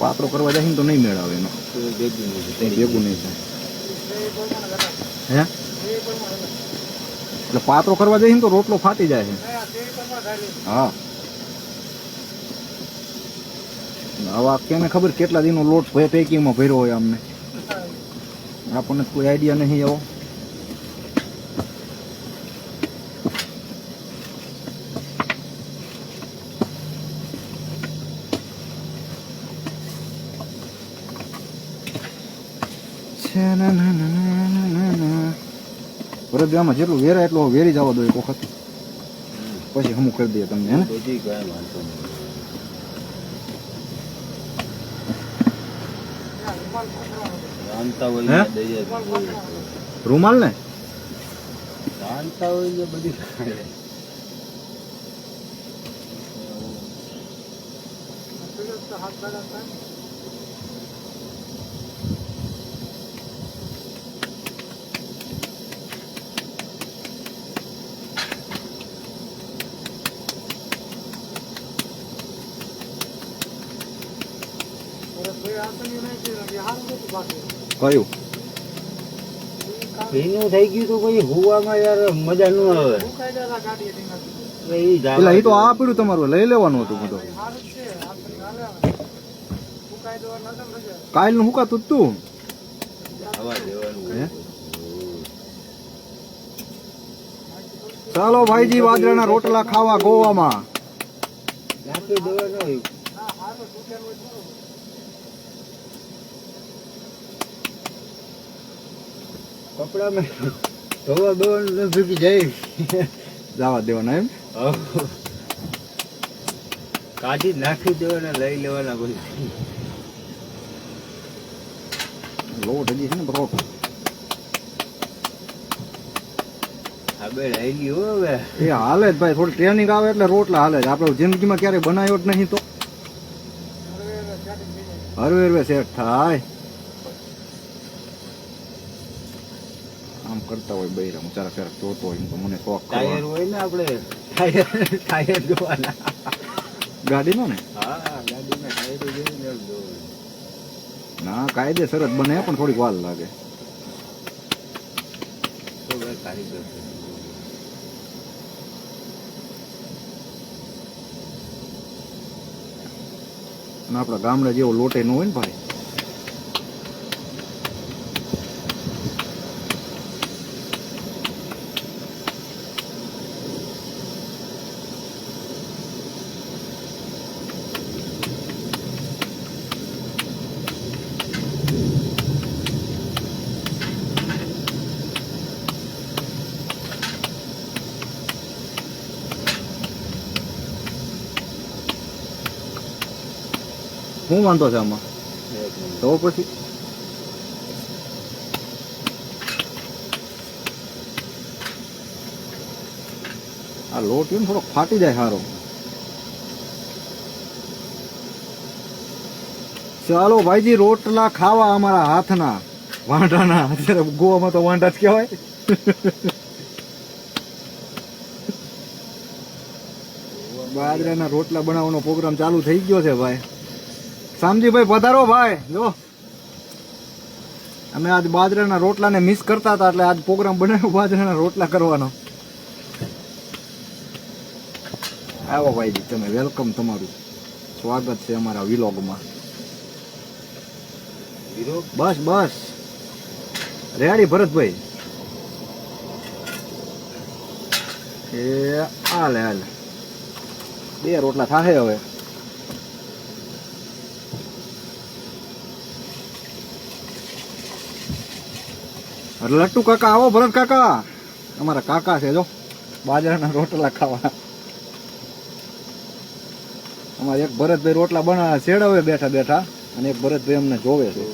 પાતળો કરવા જાય તો નહીં મેળ આવે એનો, ભેગું નહીં થાય હે. એટલે પાતળો કરવા જઈએ ને તો રોટલો ફાટી જાય છે. હા હવે કેને ખબર કેટલા દિનનો લોટ પેકિંગમાં ભર્યો હોય અમને, આપણને કોઈ આઈડિયા નહીં એવો. વરદગામમાં જેટલું વેરાય એટલું વેરી જવા દો એક વખત, પછી હમું કરી દઈએ તમને. રૂમાલ ને બધી કયું ભીનું થઈ ગયું તો પછી હુવામાં યાર મજા ન આવે. એટલે એ તો આ પડ્યું તમારું લઈ લેવાનું હતું બધું. કાલ નું હુકાતું જ તું. ચાલો ભાઈજી બાજરાના રોટલા ખાવા ગોવામાં. નાખી દેવાનું. કપડામાં ધોવા દોવાનું ભેગી જાય જવા દેવાના એમ. કાઢી નાખી દેવાના, લઈ લેવાના પછી. લોટ હજી છે ને રોટ હવે લઈ ગયો. હવે એ હાલે જ ભાઈ, થોડી ટ્રેનિંગ આવે એટલે રોટલા હાલે જ. આપણે જિંદગીમાં ક્યારેય બનાવ્યો જ નહીં તો હરવે હરવે સેટ થાય. આમ કરતા હોય બૈરા ચારા ફેરક જોતો હોય તો મને શોખ. ટાયર હોય ને આપણે ટાયર જોવાના ગાડીનો ને. હા ગાડીના ટાયર જોઈને ના કાયદેસર જ બને પણ થોડીક વાર લાગે. તો ભાઈ કારીગર અને આપણા ગામડે જેવો લોટે ન હોય ને ભાઈ. શું વાંધો છે આમાં તો પછી આ લોટ એમ થોડોક ફાટી જાય સારો. ચાલો ભાઈજી રોટલા ખાવા અમારા હાથના વાંઢાના. અત્યારે ગોવામાં તો વાંઢા જ કહેવાય. બાજરાના રોટલા બનાવવાનો પ્રોગ્રામ ચાલુ થઈ ગયો છે ભાઈ. શામજીભાઈ પધારો ભાઈ. જો અમે આજ બાજરાના રોટલાને મિસ કરતા હતા એટલે આજ પ્રોગ્રામ બનાવ્યો બાજરાના રોટલા કરવાનો. આવો ભાઈજી, તમે વેલકમ, તમારું સ્વાગત છે અમારા વિલોગમાં. બસ બસ રેડી ભરતભાઈ. એ હાલે હાલે 2 રોટલા થાશે હવે. લટ્ટુ કાકા આવો. ભરત કાકા અમારા કાકા છે, જો બાજરાના રોટલા ખાવા. અમારે એક ભરતભાઈ રોટલા બનાવે છેડવે બેઠા બેઠા, અને એક ભરતભાઈ અમને જોવે છે.